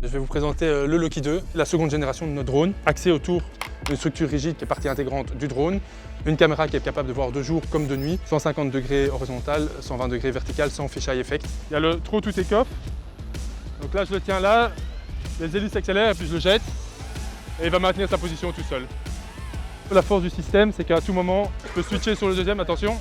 Je vais vous présenter le Loki 2, la seconde génération de notre drone, axé autour d'une structure rigide qui est partie intégrante du drone, une caméra qui est capable de voir de jour comme de nuit, 150 degrés horizontal, 120 degrés vertical sans fisheye effect. Il y a le throw to take off, donc là je le tiens là, les hélices s'accélèrent et puis je le jette et il va maintenir sa position tout seul. La force du système, c'est qu'à tout moment, je peux switcher sur le deuxième, attention.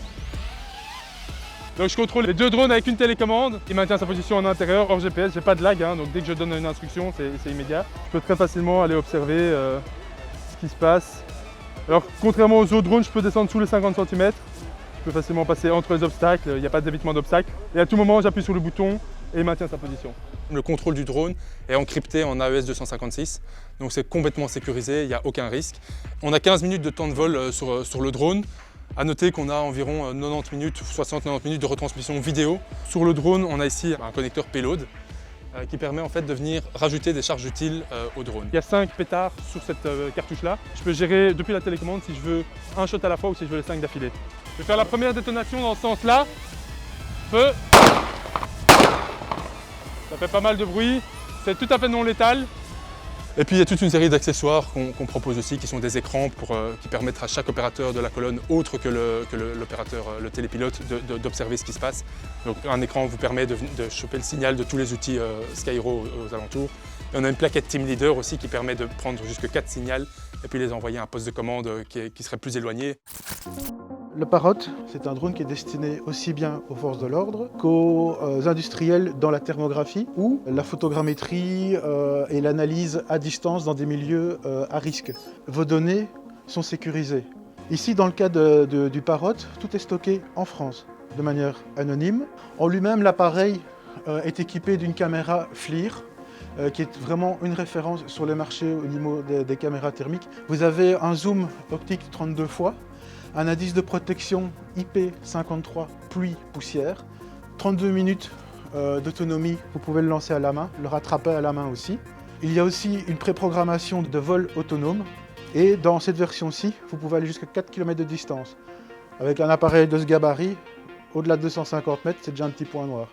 Donc je contrôle les deux drones avec une télécommande, il maintient sa position en intérieur, hors GPS, j'ai pas de lag, donc dès que je donne une instruction, c'est immédiat. Je peux très facilement aller observer ce qui se passe. Alors contrairement aux autres drones, je peux descendre sous les 50 cm, je peux facilement passer entre les obstacles, il n'y a pas d'évitement d'obstacles. Et à tout moment, j'appuie sur le bouton et il maintient sa position. Le contrôle du drone est encrypté en AES 256, donc c'est complètement sécurisé, il n'y a aucun risque. On a 15 minutes de temps de vol sur le drone. A noter qu'on a environ 90 minutes, 60-90 minutes de retransmission vidéo. Sur le drone, on a ici un connecteur payload qui permet en fait de venir rajouter des charges utiles au drone. Il y a 5 pétards sur cette cartouche-là. Je peux gérer depuis la télécommande si je veux un shot à la fois ou si je veux les 5 d'affilée. Je vais faire la première détonation dans ce sens-là. Feu. Ça fait pas mal de bruit. C'est tout à fait non létal. Et puis il y a toute une série d'accessoires qu'on propose aussi, qui sont des écrans qui permettent à chaque opérateur de la colonne, autre que l'opérateur, le télépilote, d'observer ce qui se passe. Donc un écran vous permet de choper le signal de tous les outils Skyro aux alentours. Et on a une plaquette Team Leader aussi qui permet de prendre jusque 4 signaux et puis les envoyer à un poste de commande qui serait plus éloigné. Le Parrot, c'est un drone qui est destiné aussi bien aux forces de l'ordre qu'aux industriels dans la thermographie ou la photogrammétrie et l'analyse à distance dans des milieux à risque. Vos données sont sécurisées. Ici, dans le cas du Parrot, tout est stocké en France de manière anonyme. En lui-même, l'appareil est équipé d'une caméra FLIR, qui est vraiment une référence sur le marché au niveau des caméras thermiques. Vous avez un zoom optique 32 fois, un indice de protection IP53 pluie-poussière, 32 minutes d'autonomie, vous pouvez le lancer à la main, le rattraper à la main aussi. Il y a aussi une préprogrammation de vol autonome et dans cette version-ci, vous pouvez aller jusqu'à 4 km de distance. Avec un appareil de ce gabarit, au-delà de 250 mètres, c'est déjà un petit point noir.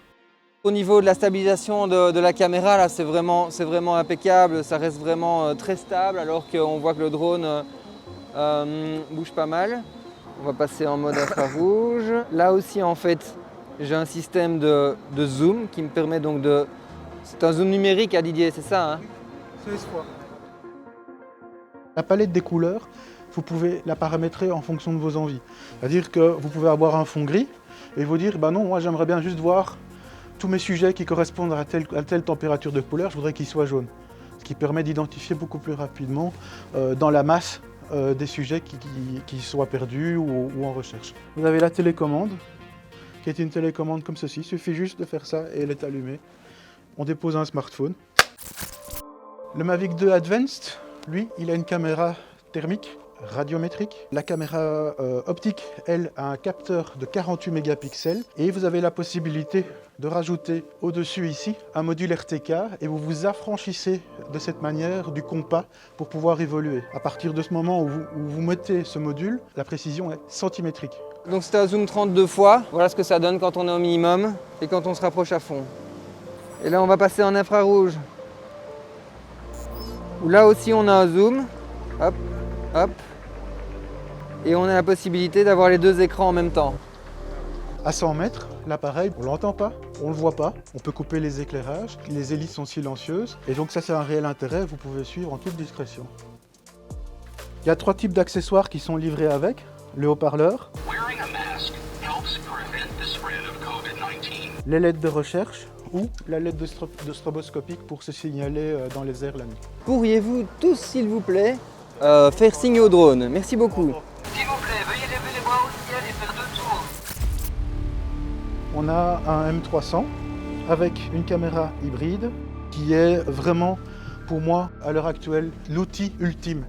Au niveau de la stabilisation de la caméra, là, c'est vraiment impeccable, ça reste vraiment très stable alors qu'on voit que le drone bouge pas mal. On va passer en mode infrarouge. Là aussi, en fait, j'ai un système de zoom qui me permet donc de... C'est un zoom numérique, à Didier, c'est ça, hein? 16 fois. La palette des couleurs, vous pouvez la paramétrer en fonction de vos envies. C'est-à-dire que vous pouvez avoir un fond gris et vous dire, non, moi j'aimerais bien juste voir tous mes sujets qui correspondent à telle température de couleur, je voudrais qu'ils soient jaunes. Ce qui permet d'identifier beaucoup plus rapidement dans la masse des sujets qui soient perdus ou en recherche. Vous avez la télécommande, qui est une télécommande comme ceci. Il suffit juste de faire ça et elle est allumée. On dépose un smartphone. Le Mavic 2 Advanced, lui, il a une caméra thermique, radiométrique. La caméra optique, elle, a un capteur de 48 mégapixels. Et vous avez la possibilité de rajouter au-dessus ici un module RTK et vous vous affranchissez de cette manière du compas pour pouvoir évoluer. À partir de ce moment où vous mettez ce module, la précision est centimétrique. Donc c'est un zoom 32 fois, voilà ce que ça donne quand on est au minimum et quand on se rapproche à fond. Et là on va passer en infrarouge, où là aussi on a un zoom, hop, hop, et on a la possibilité d'avoir les deux écrans en même temps. À 100 mètres, l'appareil, on ne l'entend pas, on ne le voit pas, on peut couper les éclairages, les hélices sont silencieuses, et donc ça c'est un réel intérêt, vous pouvez suivre en toute discrétion. Il y a 3 types d'accessoires qui sont livrés avec, le haut-parleur, les LED de recherche ou la LED de stroboscopique pour se signaler dans les airs la nuit. Pourriez-vous tous, s'il vous plaît, faire signe au drone? Merci beaucoup. S'il vous plaît, veuillez lever les bras au ciel et faire 2 tours. On a un M300 avec une caméra hybride qui est vraiment, pour moi, à l'heure actuelle, l'outil ultime.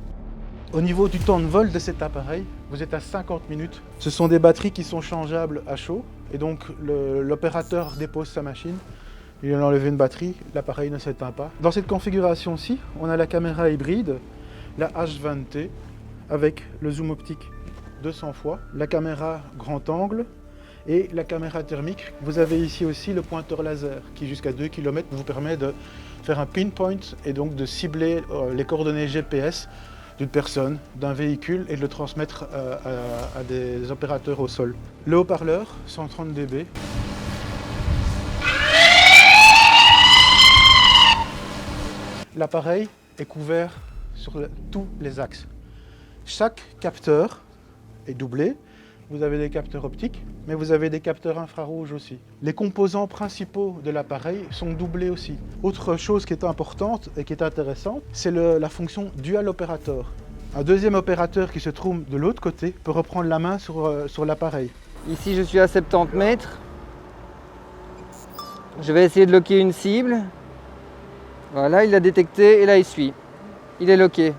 Au niveau du temps de vol de cet appareil, vous êtes à 50 minutes. Ce sont des batteries qui sont changeables à chaud et donc l'opérateur dépose sa machine, il a enlevé une batterie, l'appareil ne s'éteint pas. Dans cette configuration-ci, on a la caméra hybride, la H20T, avec le zoom optique 200 fois, la caméra grand angle Et la caméra thermique, vous avez ici aussi le pointeur laser qui jusqu'à 2 km vous permet de faire un pinpoint et donc de cibler les coordonnées GPS d'une personne, d'un véhicule et de le transmettre à des opérateurs au sol. Le haut-parleur, 130 dB. L'appareil est couvert sur tous les axes. Chaque capteur est doublé. Vous avez des capteurs optiques, mais vous avez des capteurs infrarouges aussi. Les composants principaux de l'appareil sont doublés aussi. Autre chose qui est importante et qui est intéressante, c'est la fonction dual opérateur. Un deuxième opérateur qui se trouve de l'autre côté peut reprendre la main sur l'appareil. Ici, je suis à 70 mètres. Je vais essayer de locker une cible. Voilà, il l'a détecté et là, il suit. Il est locké.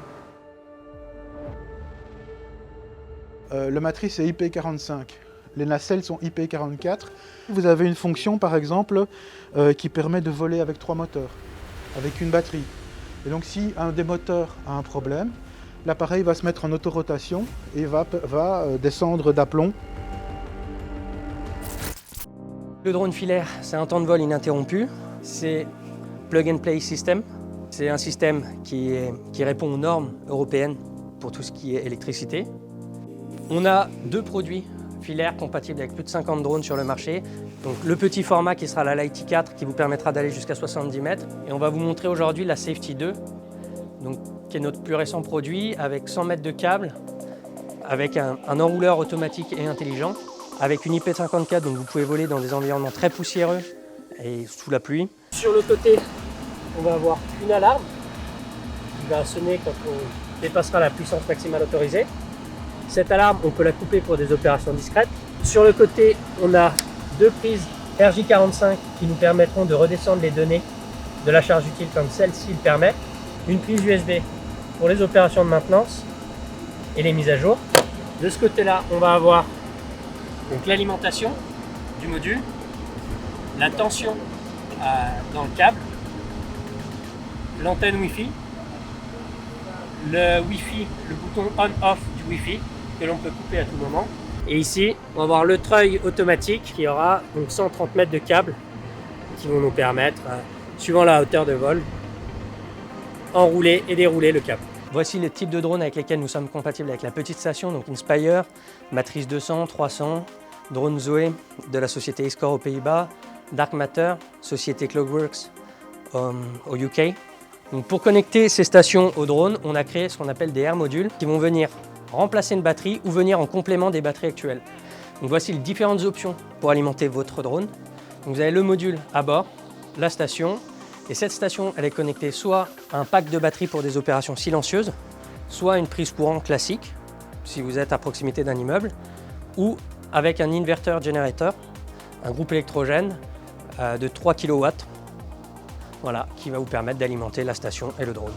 Le matrice est IP45. Les nacelles sont IP44. Vous avez une fonction, par exemple, qui permet de voler avec 3 moteurs, avec une batterie. Et donc, si un des moteurs a un problème, l'appareil va se mettre en autorotation et va descendre d'aplomb. Le drone filaire, c'est un temps de vol ininterrompu. C'est Plug and Play System. C'est un système qui répond aux normes européennes pour tout ce qui est électricité. On a 2 produits filaires compatibles avec plus de 50 drones sur le marché. Donc le petit format qui sera la Lighty 4 qui vous permettra d'aller jusqu'à 70 mètres. Et on va vous montrer aujourd'hui la Safety 2, donc, qui est notre plus récent produit avec 100 mètres de câble, avec un enrouleur automatique et intelligent, avec une IP54, donc vous pouvez voler dans des environnements très poussiéreux et sous la pluie. Sur le côté, on va avoir une alarme qui va sonner quand on dépassera la puissance maximale autorisée. Cette alarme, on peut la couper pour des opérations discrètes. Sur le côté, on a 2 prises RJ45 qui nous permettront de redescendre les données de la charge utile comme celle-ci le permet. Une prise USB pour les opérations de maintenance et les mises à jour. De ce côté-là, on va avoir l'alimentation du module, la tension dans le câble, l'antenne Wi-Fi, le Wi-Fi, le bouton on-off du Wi-Fi que l'on peut couper à tout moment. Et ici, on va avoir le treuil automatique qui aura donc 130 mètres de câble qui vont nous permettre, suivant la hauteur de vol, enrouler et dérouler le câble. Voici les types de drones avec lesquels nous sommes compatibles avec la petite station, donc Inspire, Matrice 200, 300, Drone Zoe de la société Escort aux Pays-Bas, Dark Matter, société Cloudworks au UK. Donc pour connecter ces stations au drone, on a créé ce qu'on appelle des air modules qui vont venir remplacer une batterie ou venir en complément des batteries actuelles. Donc voici les différentes options pour alimenter votre drone. Donc vous avez le module à bord, la station, et cette station elle est connectée soit à un pack de batteries pour des opérations silencieuses, soit à une prise courant classique si vous êtes à proximité d'un immeuble, ou avec un inverter generator, un groupe électrogène de 3 kW, voilà, qui va vous permettre d'alimenter la station et le drone.